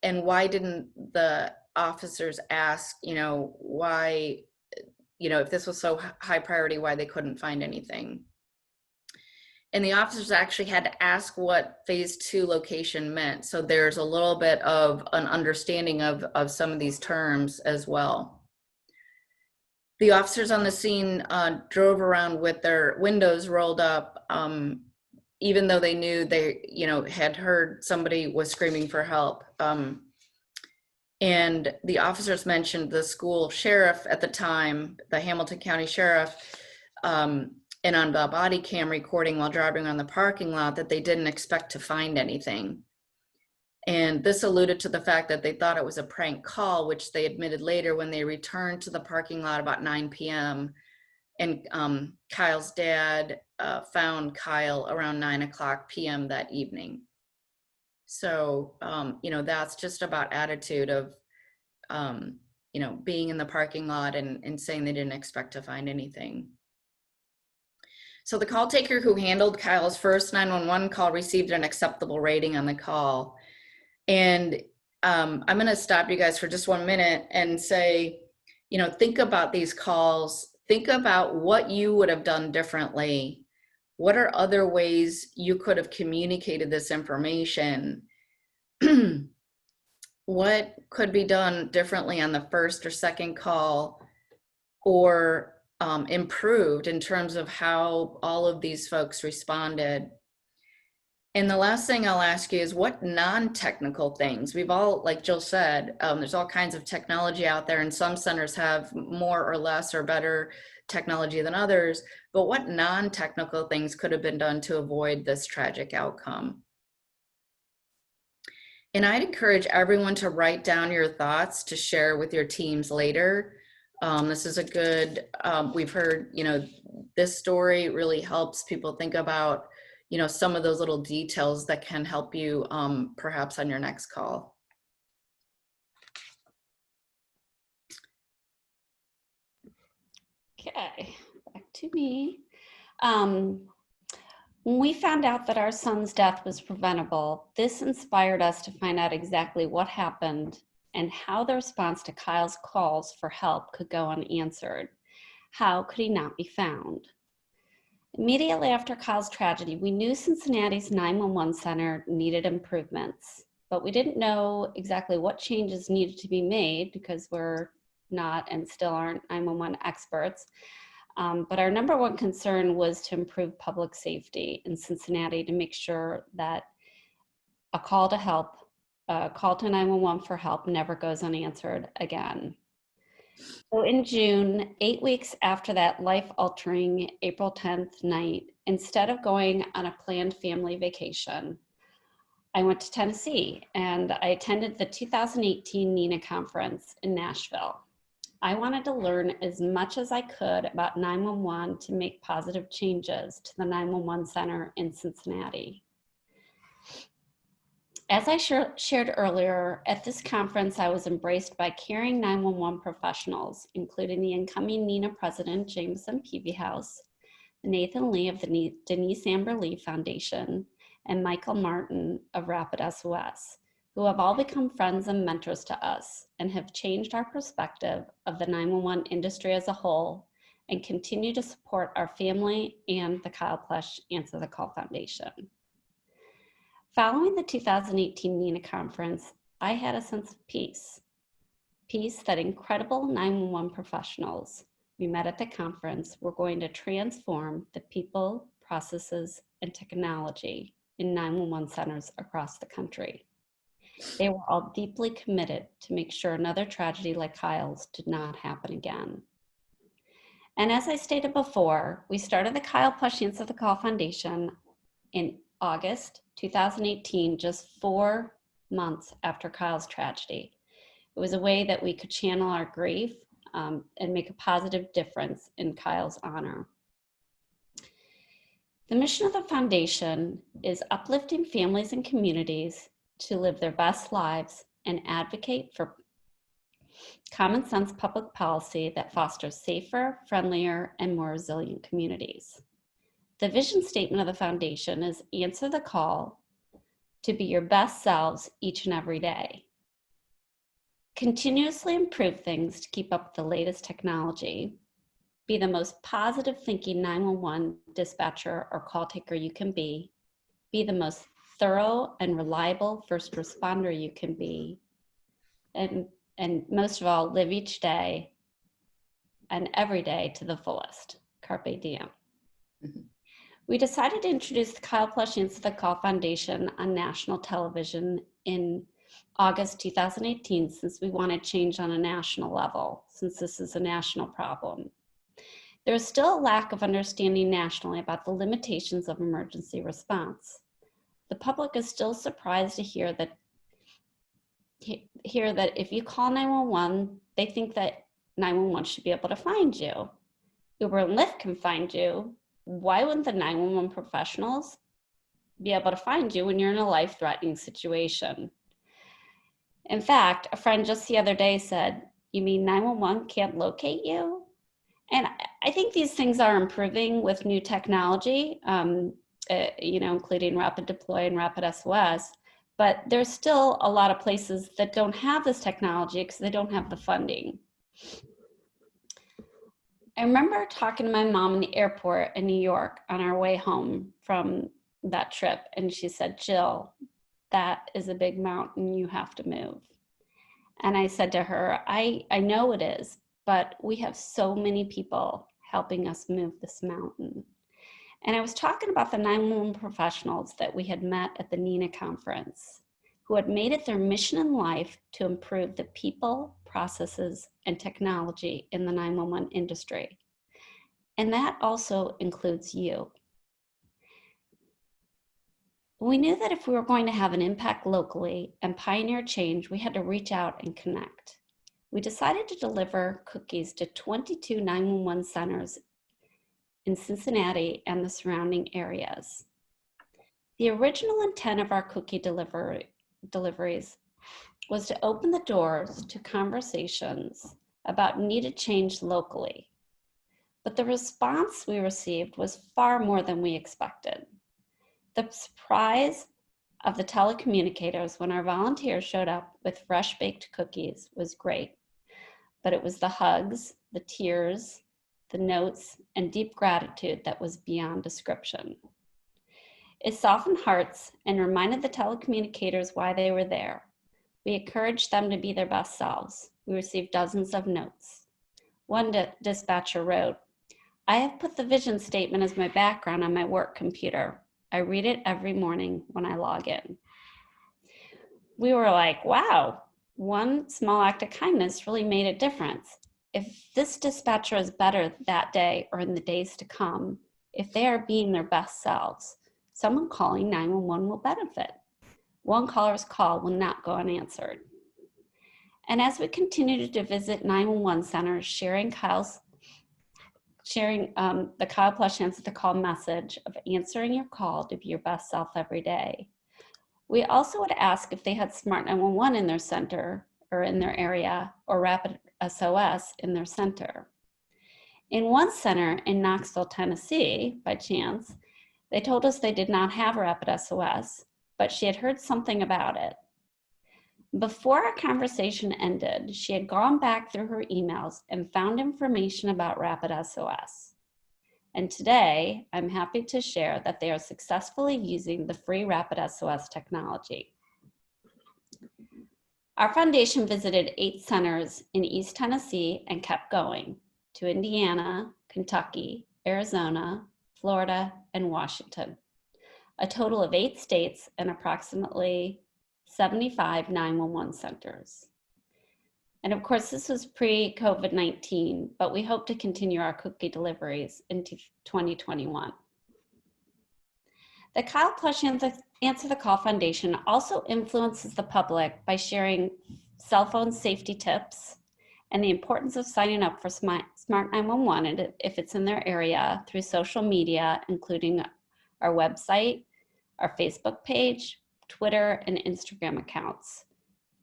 And why didn't the officers ask, why, if this was so high priority, why they couldn't find anything? And the officers actually had to ask what phase 2 location meant. So there's a little bit of an understanding of some of these terms as well. The officers on the scene drove around with their windows rolled up, even though they knew they, had heard somebody was screaming for help. And the officers mentioned the school sheriff at the time, the Hamilton County Sheriff, and on the body cam recording while driving on the parking lot, that they didn't expect to find anything. And this alluded to the fact that they thought it was a prank call, which they admitted later when they returned to the parking lot about 9 p.m. And Kyle's dad found Kyle around 9:00 p.m. that evening. So, that's just about attitude of, being in the parking lot and saying they didn't expect to find anything. So the call taker who handled Kyle's first 911 call received an acceptable rating on the call. And I'm going to stop you guys for just 1 minute and say, think about these calls. Think about what you would have done differently. What are other ways you could have communicated this information? What could be done differently on the first or second call, or improved in terms of how all of these folks responded? And the last thing I'll ask you is, what non-technical things? We've all, like Jill said, there's all kinds of technology out there, and some centers have more or less or better technology than others, but what non-technical things could have been done to avoid this tragic outcome? And I'd encourage everyone to write down your thoughts to share with your teams later. This is a good, we've heard, this story really helps people think about, some of those little details that can help you perhaps on your next call. Okay, back to me. When we found out that our son's death was preventable, this inspired us to find out exactly what happened and how the response to Kyle's calls for help could go unanswered. How could he not be found? Immediately after Kyle's tragedy, we knew Cincinnati's 911 center needed improvements, but we didn't know exactly what changes needed to be made because we're not and still aren't 911 experts. But our number one concern was to improve public safety in Cincinnati, to make sure that a call to help call to 911 for help never goes unanswered again. So in June, 8 weeks after that life-altering April 10th night, instead of going on a planned family vacation, I went to Tennessee and I attended the 2018 NENA conference in Nashville. I wanted to learn as much as I could about 911 to make positive changes to the 911 center in Cincinnati. As I shared earlier, at this conference, I was embraced by caring 911 professionals, including the incoming NENA president, Jameson Peavyhouse, Nathan Lee of the Denise Amber Lee Foundation, and Michael Martin of Rapid SOS, who have all become friends and mentors to us and have changed our perspective of the 911 industry as a whole and continue to support our family and the Kyle Plush Answer the Call Foundation. Following the 2018 NENA conference, I had a sense of peace that incredible 911 professionals we met at the conference were going to transform the people, processes, and technology in 911 centers across the country. They were all deeply committed to make sure another tragedy like Kyle's did not happen again. And as I stated before, we started the Kyle Plush Answer the Call Foundation in August 2018, just 4 months after Kyle's tragedy. It was a way that we could channel our grief and make a positive difference in Kyle's honor. The mission of the foundation is uplifting families and communities to live their best lives and advocate for common sense public policy that fosters safer, friendlier, and more resilient communities. The vision statement of the foundation is answer the call to be your best selves each and every day. Continuously improve things to keep up with the latest technology. Be the most positive thinking 911 dispatcher or call taker you can be. Be the most thorough and reliable first responder you can be. And most of all, live each day and every day to the fullest. Carpe diem. Mm-hmm. We decided to introduce the Kyle Plush Answer the Call Foundation on national television in August 2018, since we wanted change on a national level, since this is a national problem. There is still a lack of understanding nationally about the limitations of emergency response. The public is still surprised to hear that if you call 911, they think that 911 should be able to find you. Uber and Lyft can find you. Why wouldn't the 911 professionals be able to find you when you're in a life-threatening situation? In fact, a friend just the other day said, "You mean 911 can't locate you?" And I think these things are improving with new technology, including Rapid Deploy and Rapid SOS, but there's still a lot of places that don't have this technology because they don't have the funding. I remember talking to my mom in the airport in New York on our way home from that trip, and she said, "Jill, that is a big mountain you have to move." And I said to her, I know it is, but we have so many people helping us move this mountain. And I was talking about the 911 professionals that we had met at the NENA conference, who had made it their mission in life to improve the people, processes, and technology in the 911 industry. And that also includes you. We knew that if we were going to have an impact locally and pioneer change, we had to reach out and connect. We decided to deliver cookies to 22 911 centers in Cincinnati and the surrounding areas. The original intent of our cookie deliveries was to open the doors to conversations about needed change locally. But the response we received was far more than we expected. The surprise of the telecommunicators when our volunteers showed up with fresh baked cookies was great, but it was the hugs, the tears, the notes, and deep gratitude that was beyond description. It softened hearts and reminded the telecommunicators why they were there. We encouraged them to be their best selves. We received dozens of notes. One dispatcher wrote, "I have put the vision statement as my background on my work computer. I read it every morning when I log in." we were like, wow, one small act of kindness really made a difference. If this dispatcher is better that day or in the days to come, if they are being their best selves, someone calling 911 will benefit. One caller's call will not go unanswered. And as we continue to visit 911 centers, sharing the Kyle Plush Answer the Call message of answering your call to be your best self every day, we also would ask if they had Smart 911 in their center or in their area, or Rapid SOS in their center. In one center in Knoxville, Tennessee, by chance, they told us they did not have Rapid SOS, but she had heard something about it. Before our conversation ended, she had gone back through her emails and found information about Rapid SOS. And today, I'm happy to share that they are successfully using the free Rapid SOS technology. Our foundation visited 8 centers in East Tennessee and kept going to Indiana, Kentucky, Arizona, Florida, and Washington. A total of 8 states and approximately 75 911 centers. And of course, this was pre-COVID-19, but we hope to continue our cookie deliveries into 2021. The Kyle Plush Answer the Call Foundation also influences the public by sharing cell phone safety tips and the importance of signing up for Smart 911 if it's in their area through social media, including our website, our Facebook page, Twitter and Instagram accounts,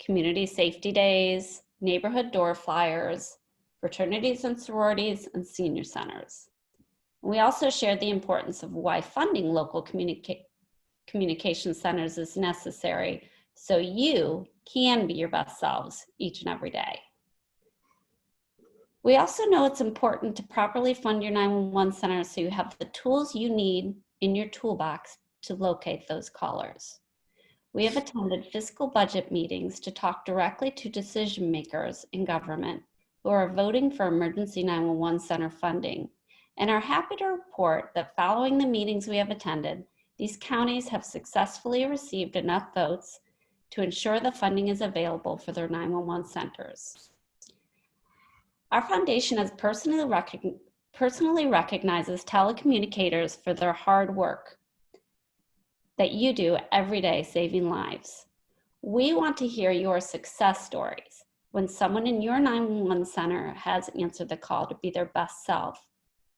community safety days, neighborhood door flyers, fraternities and sororities, and senior centers. We also shared the importance of why funding local communication centers is necessary so you can be your best selves each and every day. We also know it's important to properly fund your 911 centers so you have the tools you need in your toolbox to locate those callers. We have attended fiscal budget meetings to talk directly to decision makers in government who are voting for emergency 911 center funding, and are happy to report that following the meetings we have attended, these counties have successfully received enough votes to ensure the funding is available for their 911 centers. Our foundation has personally recognizes telecommunicators for their hard work that you do every day saving lives. We want to hear your success stories when someone in your 911 center has answered the call to be their best self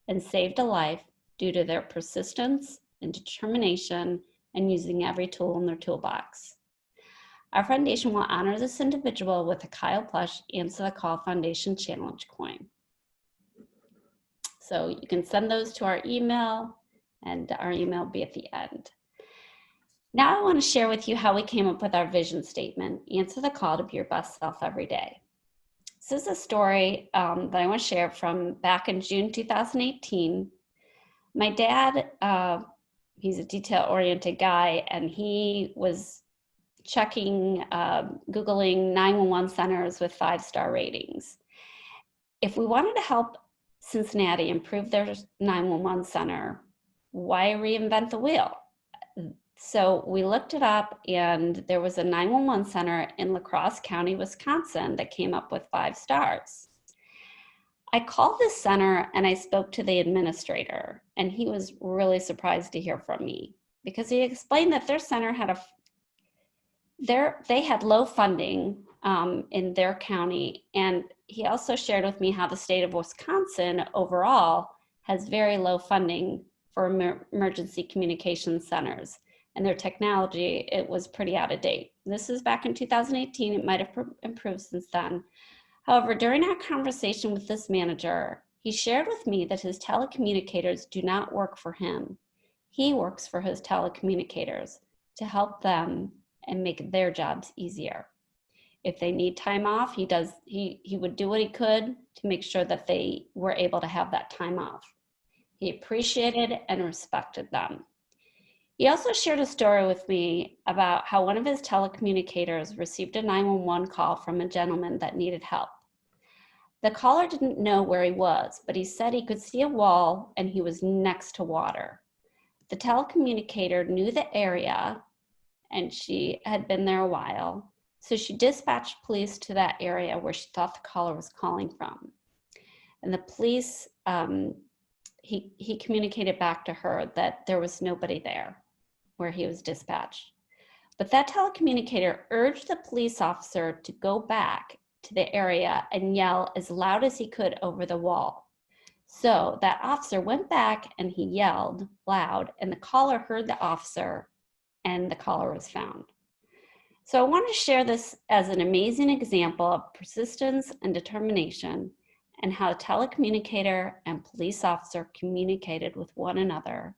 and saved a life due to their persistence and determination and using every tool in their toolbox. Our foundation will honor this individual with a Kyle Plush Answer the Call Foundation Challenge coin. So you can send those to our email, and our email will be at the end. Now I want to share with you how we came up with our vision statement, answer the call to be your best self every day. This is a story that I want to share from back in June 2018. My dad, he's a detail-oriented guy, and he was checking, Googling 911 centers with 5-star ratings. If we wanted to help Cincinnati improve their 911 center, why reinvent the wheel? So we looked it up, and there was a 911 center in La Crosse County, Wisconsin that came up with 5 stars. I called this center and I spoke to the administrator, and he was really surprised to hear from me because he explained that their center had they had low funding in their county, and he also shared with me how the state of Wisconsin overall has very low funding for emergency communication centers. And their technology, it was pretty out of date. This is back in 2018. It might have improved since then. However, during our conversation with this manager, he shared with me that his telecommunicators do not work for him. He works for his telecommunicators to help them and make their jobs easier. If they need time off, he would do what he could to make sure that they were able to have that time off. He appreciated and respected them. He also shared a story with me about how one of his telecommunicators received a 911 call from a gentleman that needed help. The caller didn't know where he was, but he said he could see a wall and he was next to water. The telecommunicator knew the area and she had been there a while. So she dispatched police to that area where she thought the caller was calling from. And the police, he communicated back to her that there was nobody there where he was dispatched. But that telecommunicator urged the police officer to go back to the area and yell as loud as he could over the wall. So that officer went back and he yelled loud, and the caller heard the officer, and the caller was found. So I want to share this as an amazing example of persistence and determination, and how a telecommunicator and police officer communicated with one another,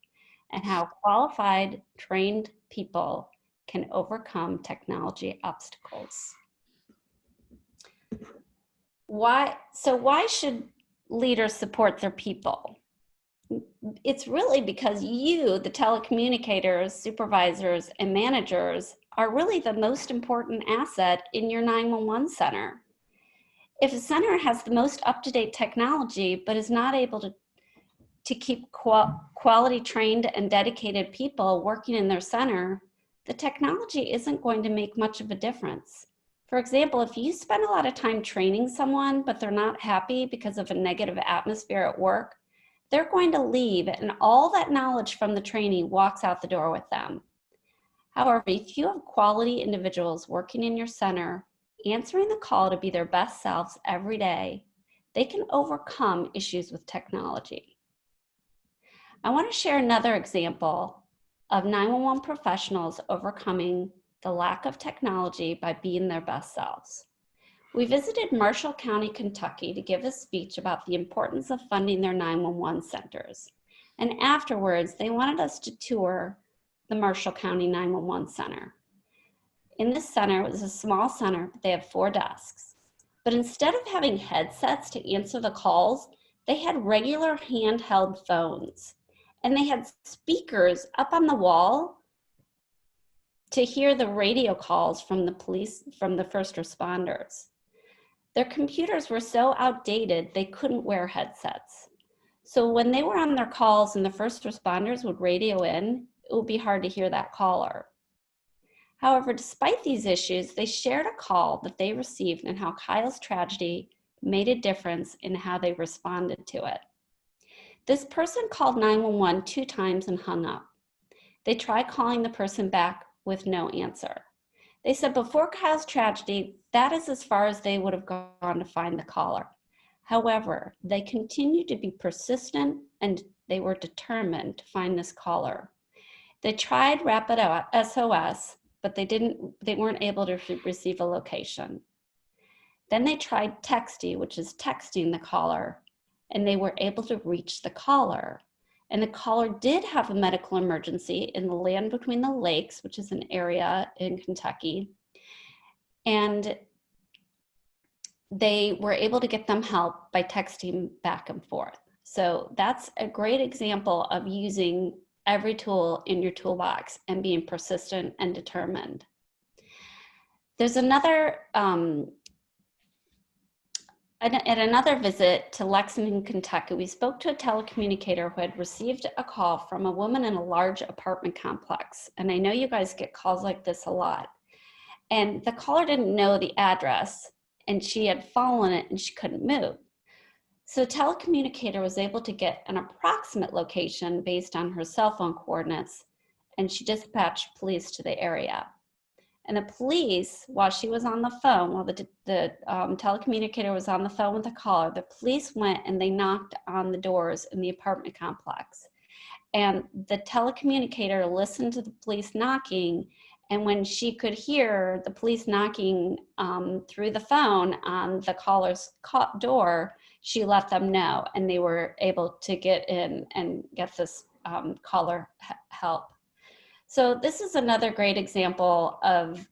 and how qualified, trained people can overcome technology obstacles. Why should leaders support their people? It's really because you, the telecommunicators, supervisors, and managers, are really the most important asset in your 911 center. If a center has the most up-to-date technology but is not able to keep quality trained and dedicated people working in their center, the technology isn't going to make much of a difference. For example, if you spend a lot of time training someone but they're not happy because of a negative atmosphere at work, they're going to leave, and all that knowledge from the training walks out the door with them. However, if you have quality individuals working in your center, answering the call to be their best selves every day, they can overcome issues with technology. I want to share another example of 911 professionals overcoming the lack of technology by being their best selves. We visited Marshall County, Kentucky to give a speech about the importance of funding their 911 centers. And afterwards, they wanted us to tour the Marshall County 911 Center. In this center, it was a small center, but they have 4 desks. But instead of having headsets to answer the calls, they had regular handheld phones. And they had speakers up on the wall to hear the radio calls from the police, from the first responders. Their computers were so outdated, they couldn't wear headsets. So when they were on their calls and the first responders would radio in, it would be hard to hear that caller. However, despite these issues, they shared a call that they received and how Kyle's tragedy made a difference in how they responded to it. This person called 911 2 times and hung up. They tried calling the person back with no answer. They said before Kyle's tragedy, that is as far as they would have gone to find the caller. However, they continued to be persistent and they were determined to find this caller. They tried rapid SOS, but they weren't able to receive a location. Then they tried Texty, which is texting the caller, and they were able to reach the caller. And the caller did have a medical emergency in the Land Between the Lakes, which is an area in Kentucky. And they were able to get them help by texting back and forth. So that's a great example of using every tool in your toolbox and being persistent and determined. There's another, at another visit to Lexington, Kentucky, we spoke to a telecommunicator who had received a call from a woman in a large apartment complex. And I know you guys get calls like this a lot. And the caller didn't know the address, and she had fallen it and she couldn't move. So the telecommunicator was able to get an approximate location based on her cell phone coordinates, and she dispatched police to the area. And the police, while she was on the phone, while the telecommunicator was on the phone with the caller, the police went and they knocked on the doors in the apartment complex. And the telecommunicator listened to the police knocking, and when she could hear the police knocking through the phone on the caller's door, she let them know, and they were able to get in and get this caller help. So this is another great example of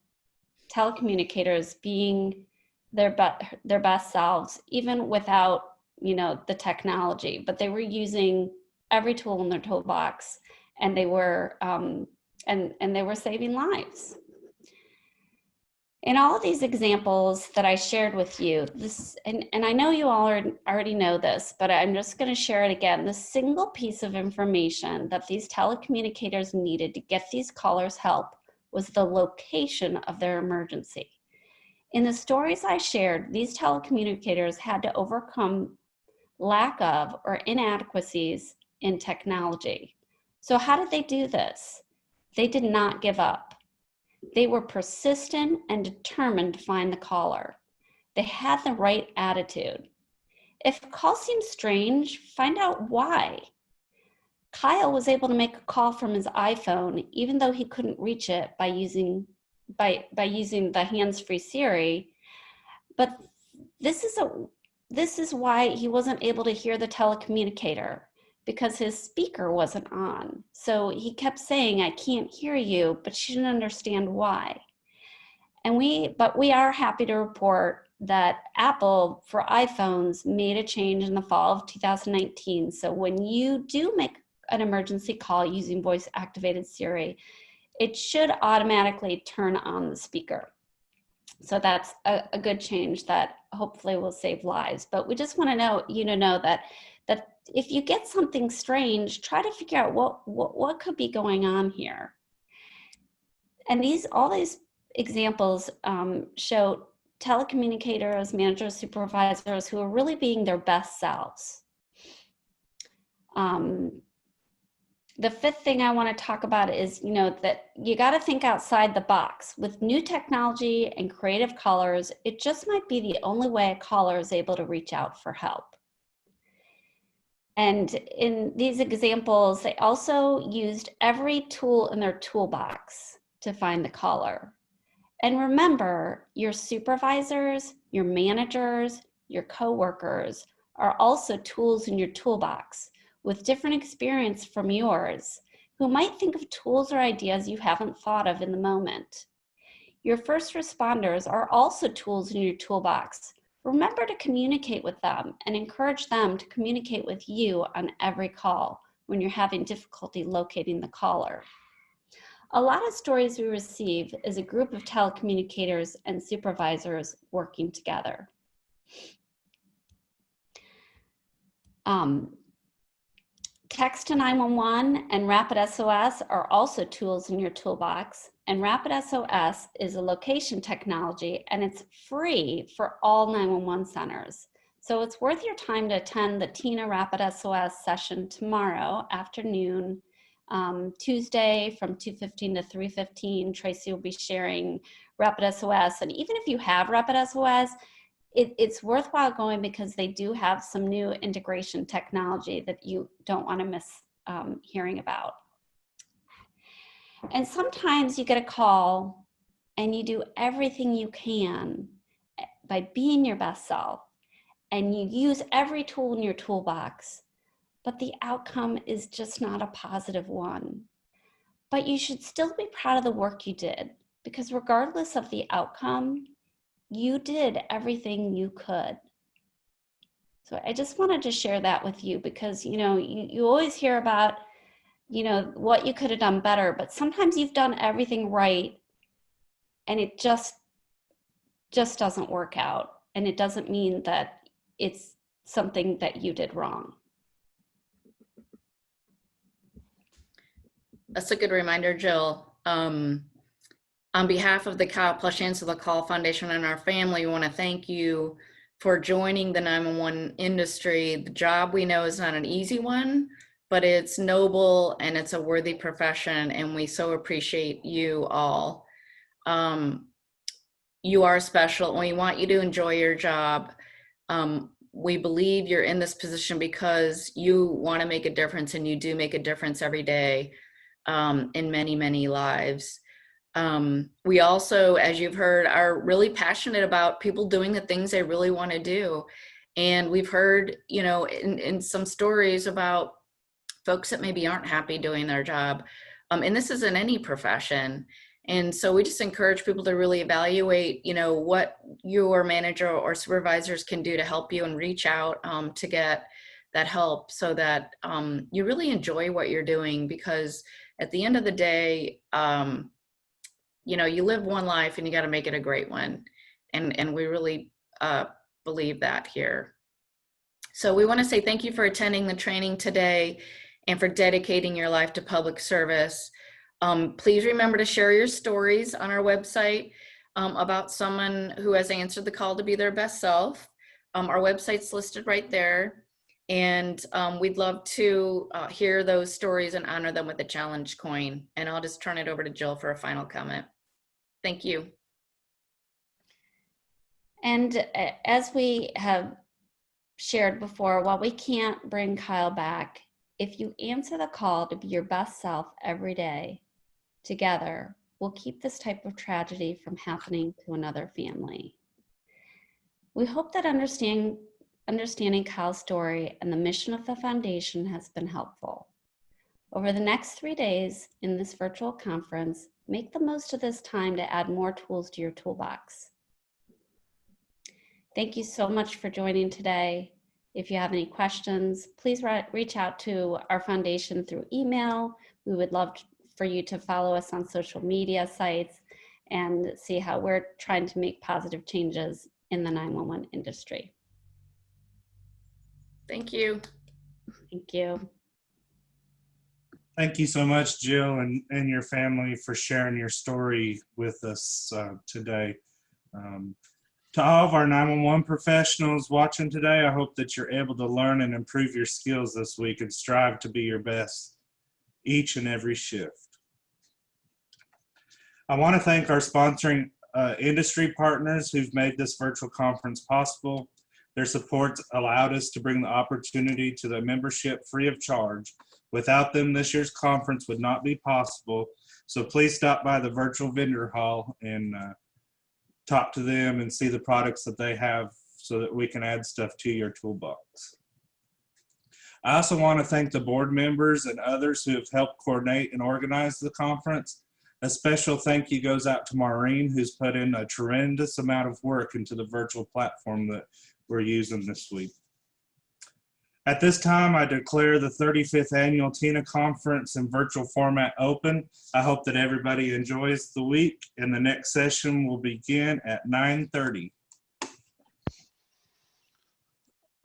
telecommunicators being their best selves, even without, the technology. But they were using every tool in their toolbox, and they were and they were saving lives. In all of these examples that I shared with you, and I know you all already know this, but I'm just going to share it again. The single piece of information that these telecommunicators needed to get these callers help was the location of their emergency. In the stories I shared, these telecommunicators had to overcome lack of or inadequacies in technology. So how did they do this? They did not give up. They were persistent and determined to find the caller. They had the right attitude. If a call seems strange, find out why. Kyle was able to make a call from his iPhone, even though he couldn't reach it by using the hands-free Siri. But this is why he wasn't able to hear the telecommunicator, because his speaker wasn't on. So he kept saying, "I can't hear you," but she didn't understand why. But we are happy to report that Apple for iPhones made a change in the fall of 2019. So when you do make an emergency call using voice activated Siri, it should automatically turn on the speaker. So that's a good change that hopefully will save lives. But we just want to know that if you get something strange, try to figure out what could be going on here. And all these examples show telecommunicators, managers, supervisors who are really being their best selves. The fifth thing I want to talk about is, that you got to think outside the box. With new technology and creative callers, it just might be the only way a caller is able to reach out for help. And in these examples, they also used every tool in their toolbox to find the caller. And remember, your supervisors, your managers, your coworkers are also tools in your toolbox with different experience from yours, who might think of tools or ideas you haven't thought of in the moment. Your first responders are also tools in your toolbox. Remember to communicate with them and encourage them to communicate with you on every call when you're having difficulty locating the caller. A lot of stories we receive is a group of telecommunicators and supervisors working together. Text to 911 and Rapid SOS are also tools in your toolbox, and Rapid SOS is a location technology and it's free for all 911 centers. So it's worth your time to attend the TENA Rapid SOS session tomorrow afternoon, Tuesday from 2:15 to 3:15. Tracy will be sharing Rapid SOS, and even if you have Rapid SOS, it's worthwhile going because they do have some new integration technology that you don't want to miss hearing about. And sometimes you get a call and you do everything you can by being your best self and you use every tool in your toolbox, but the outcome is just not a positive one. But you should still be proud of the work you did, because regardless of the outcome, you did everything you could. So I just wanted to share that with you because, you always hear about, what you could have done better, but sometimes you've done everything right and it just doesn't work out. And it doesn't mean that it's something that you did wrong. That's a good reminder, Jill. On behalf of the Plush Answer the Call Foundation and our family, we want to thank you for joining the 911 industry. The job we know is not an easy one, but it's noble and it's a worthy profession, and we so appreciate you all. You are special and we want you to enjoy your job. We believe you're in this position because you want to make a difference, and you do make a difference every day in many, many lives. We also, as you've heard, are really passionate about people doing the things they really want to do. And we've heard, in some stories about folks that maybe aren't happy doing their job. And this is in any profession. And so we just encourage people to really evaluate, what your manager or supervisors can do to help you and reach out to get that help so that you really enjoy what you're doing, because at the end of the day, you live one life and you got to make it a great one. And we really believe that here. So we want to say thank you for attending the training today and for dedicating your life to public service. Please remember to share your stories on our website about someone who has answered the call to be their best self. Our website's listed right there. And we'd love to hear those stories and honor them with a challenge coin. And I'll just turn it over to Jill for a final comment. Thank you. And as we have shared before, while we can't bring Kyle back, if you answer the call to be your best self every day, together, we'll keep this type of tragedy from happening to another family. We hope that understanding Kyle's story and the mission of the foundation has been helpful. Over the next 3 days in this virtual conference, make the most of this time to add more tools to your toolbox. Thank you so much for joining today. If you have any questions, please reach out to our foundation through email. We would love for you to follow us on social media sites and see how we're trying to make positive changes in the 911 industry. Thank you. Thank you. Thank you so much, Jill, and your family for sharing your story with us today. To all of our 911 professionals watching today, I hope that you're able to learn and improve your skills this week and strive to be your best each and every shift. I want to thank our sponsoring industry partners who've made this virtual conference possible. Their support allowed us to bring the opportunity to the membership free of charge. Without them, this year's conference would not be possible. So please stop by the virtual vendor hall and talk to them and see the products that they have so that we can add stuff to your toolbox. I also want to thank the board members and others who have helped coordinate and organize the conference. A special thank you goes out to Maureen, who's put in a tremendous amount of work into the virtual platform that we're using this week. At this time, I declare the 35th Annual TENA Conference in virtual format open. I hope that everybody enjoys the week, and the next session will begin at 9:30.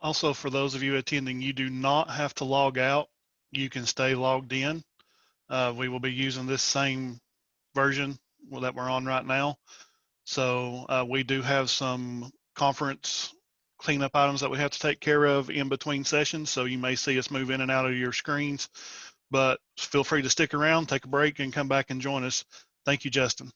Also, for those of you attending, you do not have to log out. You can stay logged in. We will be using this same version that we're on right now. So we do have some conference cleanup items that we have to take care of in between sessions. So you may see us move in and out of your screens, but feel free to stick around, take a break, and come back and join us. Thank you, Justin.